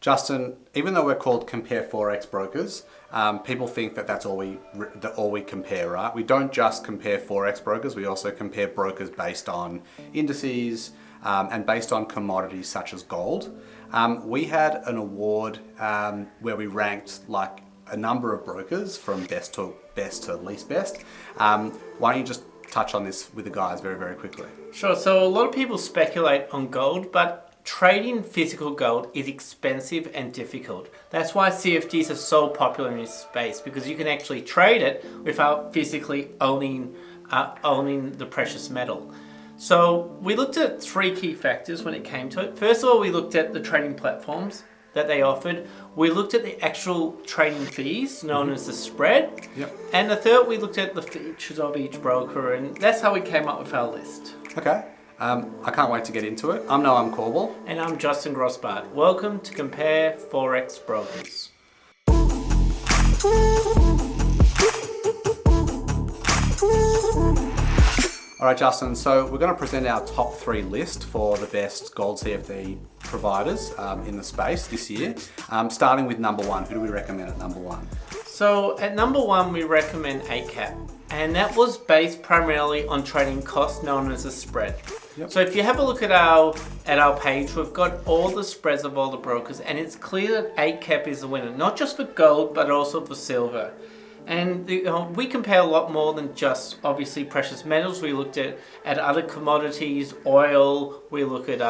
Justin, even though we're called Compare Forex brokers, people think that that's all we compare, right? We don't just compare Forex brokers, we also compare brokers based on indices and based on commodities such as gold. We had an award where we ranked like a number of brokers from best to least best. Why don't you just touch on this with the guys very, very quickly? Sure. So a lot of people speculate on gold, but trading physical gold is expensive and difficult. That's why CFDs are so popular in this space, because you can actually trade it without physically owning the precious metal. So we looked at three key factors when it came to it. First of all, we looked at the trading platforms that they offered. We looked at the actual trading fees, known as the spread. Yep. And the third, we looked at the features of each broker, and that's how we came up with our list. Okay. I can't wait to get into it. I'm Noam Corbell. And I'm Justin Grossbart. Welcome to Compare Forex Brokers. All right, Justin, so we're going to present our top 3 list for the best gold CFD providers in the space this year. Starting with number 1, who do we recommend at number 1? So at number 1, we recommend ACAP. And that was based primarily on trading costs, known as a spread. Yep. So if you have a look at our page, we've got all the spreads of all the brokers, and it's clear that ACAP is the winner, not just for gold, but also for silver. And we compare a lot more than just obviously precious metals. We looked at other commodities, oil. We look at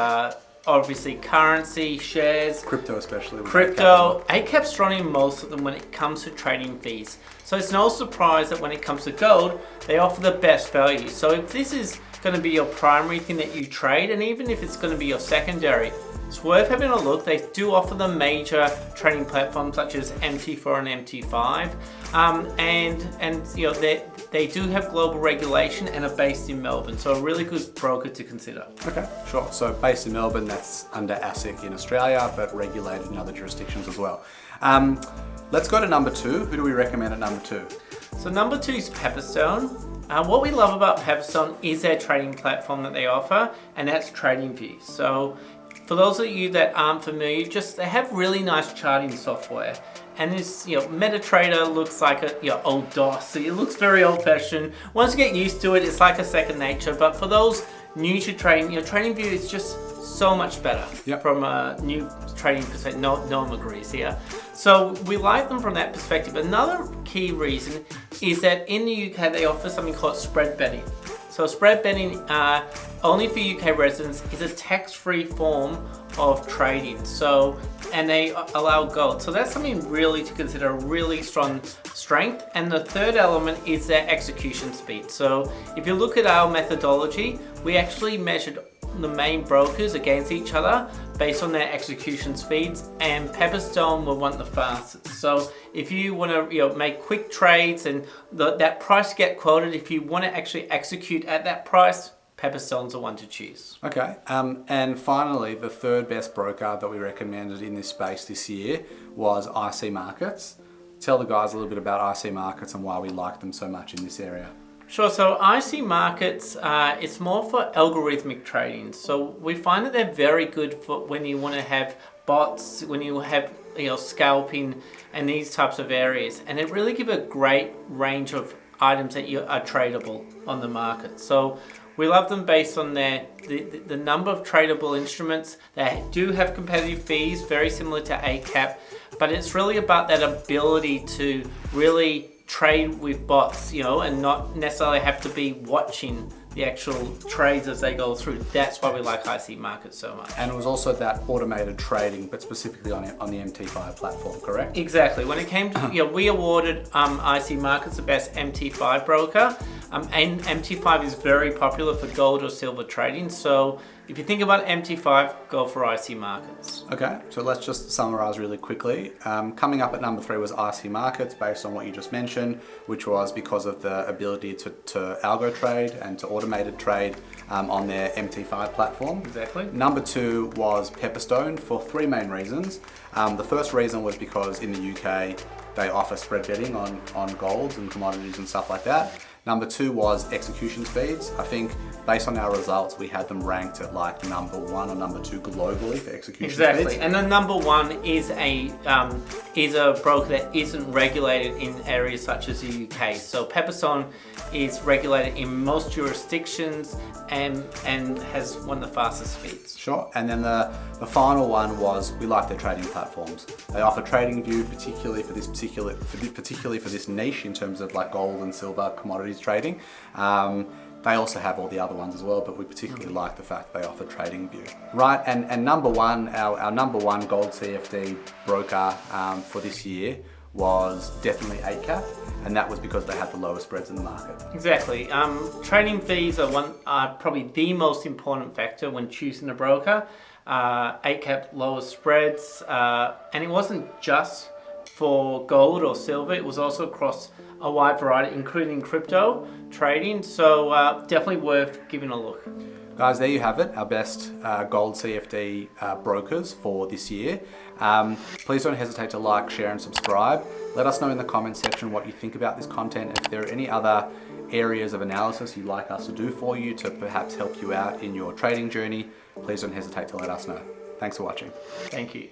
obviously currency, shares, Crypto especially. Crypto. ACAP's running most of them when it comes to trading fees. So it's no surprise that when it comes to gold, they offer the best value. So if this is going to be your primary thing that you trade, and even if it's going to be your secondary, it's worth having a look. They do offer the major trading platforms such as MT4 and MT5, and you know they do have global regulation and are based in Melbourne, so a really good broker to consider. Okay, sure. So based in Melbourne, that's under ASIC in Australia, but regulated in other jurisdictions as well. Let's go to number 2. Who do we recommend at number 2? So number 2 is Pepperstone. What we love about Pepperstone is their trading platform that they offer, and that's TradingView. So for those of you that aren't familiar, they have really nice charting software. And this, MetaTrader looks like old DOS, so it looks very old-fashioned. Once you get used to it, it's like a second nature. But for those new to trading, TradingView is just so much better. Yep. From a new trading perspective. No one agrees here. So we like them from that perspective. Another key reason is that in the UK they offer something called spread betting. So spread betting, only for UK residents, is a tax-free form of trading. So, and they allow gold. So that's something really to consider, a really strong strength. And the third element is their execution speed. So if you look at our methodology, we actually measured the main brokers against each other based on their execution speeds, and Pepperstone were one of the fastest. So if you want to make quick trades and that price get quoted, if you want to actually execute at that price, Pepperstone's the one to choose. Okay, and finally, the third best broker that we recommended in this space this year was IC Markets. Tell the guys a little bit about IC Markets and why we like them so much in this area. Sure. So IC Markets, it's more for algorithmic trading. So we find that they're very good for when you want to have bots, when you have scalping and these types of areas, and it really give a great range of items that are tradable on the market. So we love them based on the number of tradable instruments. They do have competitive fees, very similar to ACAP, but it's really about that ability to really trade with bots, and not necessarily have to be watching the actual trades as they go through. That's why we like IC Markets so much. And it was also that automated trading, but specifically on the MT5 platform, correct? Exactly. When it came to, we awarded IC Markets the best MT5 broker, and MT5 is very popular for gold or silver trading. So if you think about MT5, go for IC Markets. Okay, so let's just summarize really quickly. Coming up at number 3 was IC Markets, based on what you just mentioned, which was because of the ability to algo trade and to automated trade on their MT5 platform. Exactly. Number 2 was Pepperstone for 3 main reasons. The first reason was because in the UK they offer spread betting on golds and commodities and stuff like that. Number 2 was execution speeds. I think based on our results, we had them ranked at like number 1 or number 2 globally for execution Exactly, speeds. and the number 1 is a broker that isn't regulated in areas such as the UK. So Pepperson is regulated in most jurisdictions and has one of the fastest speeds. Sure. And then the final one was we like their trading platforms. They offer TradingView particularly for this niche in terms of like gold and silver commodities trading. They also have all the other ones as well, but we particularly like the fact they offer TradingView. Right, and number 1, our number 1 gold CFD broker for this year was definitely ACAP, and that was because they had the lowest spreads in the market. Exactly. Trading fees are probably the most important factor when choosing a broker. ACAP lowest spreads, and it wasn't just for gold or silver, it was also across a wide variety, including crypto trading, so definitely worth giving a look. Guys, there you have it, our best gold CFD brokers for this year. Please don't hesitate to like, share and subscribe. Let us know in the comments section what you think about this content, and if there are any other areas of analysis you'd like us to do for you to perhaps help you out in your trading journey, please don't hesitate to let us know. Thanks for watching. Thank you.